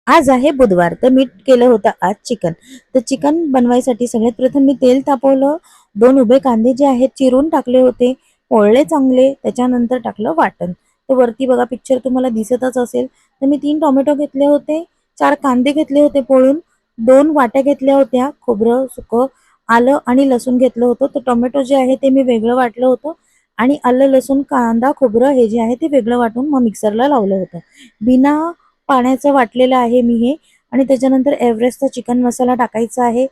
आज आहे बुधवार, तर मी केलं होतं आज चिकन. तर चिकन बनवायसाठी सगळ्यात प्रथम मी तेल तापवलं, 2 उभे कांदे जे आहेत चिरून टाकले होते, पोळले चांगले, त्याच्यानंतर टाकलं वाटण. तर वरती बघा पिक्चर तुम्हाला दिसतच असेल. तर मी 3 टोमॅटो घेतले होते, 4 कांदे घेतले होते पोळून, 2 वाट्या घेतल्या होत्या खोबरं सुकं, आलं आणि लसूण घेतलं होतं. तर टोमॅटो जे आहे ते मी वेगळं वाटलं होतं आणि आलं, लसूण, कांदा, खोबरं हे जे आहे ते वेगळं वाटून मग मिक्सरला लावलं होतं. बिना पाण्याचं वाटलेलं आहे मी हे. आणि त्याच्यानंतर एव्हरेस्टचा चिकन मसाला टाकायचा आहे.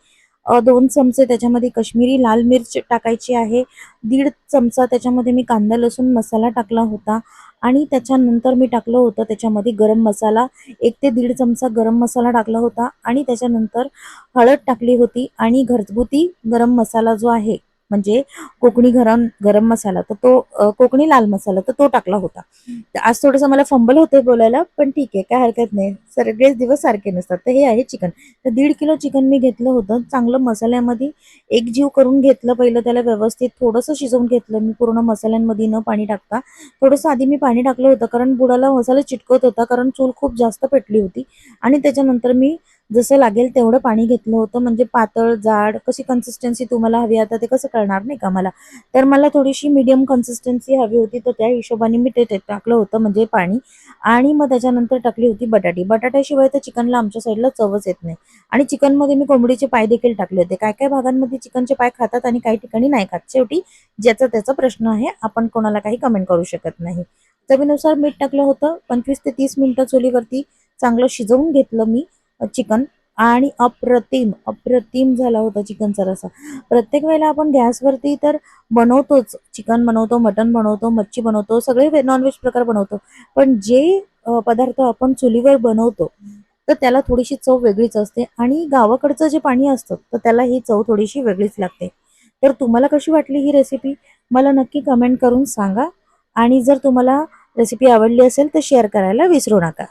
2 चमचे त्याच्यामध्ये कश्मीरी लाल मिर्च टाकायची आहे. 1.5 चमचा त्याच्यामध्ये मी कांदा लसूण मसाला टाकला होता आणि त्याच्यानंतर मी टाकलं होतं त्याच्यामध्ये गरम मसाला 1 ते 1.5 चमचा गरम मसाला टाकला होता आणि त्याच्यानंतर हळद टाकली होती आणि घरगुती गरम मसाला जो आहे म्हणजे कोकणी गरम गरम मसाला तर तो कोकणी लाल मसाला तर तो टाकला होता. तर आज थोडंसं मला फंबल होते बोलायला, पण ठीक आहे, काय हरकत नाही. सगळेच दिवस सारखे नसतात. तर हे आहे चिकन. तर 1.5 किलो चिकन मी घेतलं होतं. चांगलं मसाल्यामध्ये एकजीव करून घेतलं. पहिलं त्याला व्यवस्थित थोडंसं शिजवून घेतलं मी पूर्ण मसाल्यांमध्ये न पाणी टाकता. थोडंसं आधी मी पाणी टाकलं होतं कारण बुडाला मसाला चिटकत होता कारण चूल खूप जास्त पेटली होती. आणि त्याच्यानंतर मी जसं लागेल तेवढं पाणी घेतलं होतं. म्हणजे पातळ, जाड कशी कन्सिस्टन्सी तुम्हाला हवी आता ते कसं कळणार नाही का मला. तर मला थोडीशी मीडियम कन्सिस्टन्सी हवी होती, तर त्या हिशोबाने मी ते टाकलं होतं म्हणजे पाणी. आणि मग त्याच्यानंतर टाकली होती बटाटी. बटाट्याशिवाय तर चिकनला आमच्या साईडला चवच येत नाही. आणि चिकनमध्ये मी कोंबडीचे पाय देखील टाकले होते. काय काय भागांमध्ये चिकनचे पाय खातात आणि काही ठिकाणी नाही खात. शेवटी ज्याचा त्याचा प्रश्न आहे. आपण कोणाला काही कमेंट करू शकत नाही. चवीनुसार मीठ टाकलं होतं. 25 ते 30 मिनिटं चुलीवरती चांगलं शिजवून घेतलं मी चिकन. आणि अप्रतिम अप्रतिम झाला होता चिकनचा रसा. प्रत्येक वेळेला आपण गॅसवरती तर बनवतोच, चिकन बनवतो, मटन बनवतो, मच्छी बनवतो, सगळे नॉनव्हेज प्रकार बनवतो. पण जे पदार्थ आपण चुलीवर बनवतो तर त्याला थोडीशी चव वेगळीच असते आणि गावाकडचं जे पाणी असतं तर त्याला ही चव थोडीशी वेगळीच लागते. तर तुम्हाला कशी वाटली ही रेसिपी मला नक्की कमेंट करून सांगा. आणि जर तुम्हाला रेसिपी आवडली असेल तर शेअर करायला विसरू नका.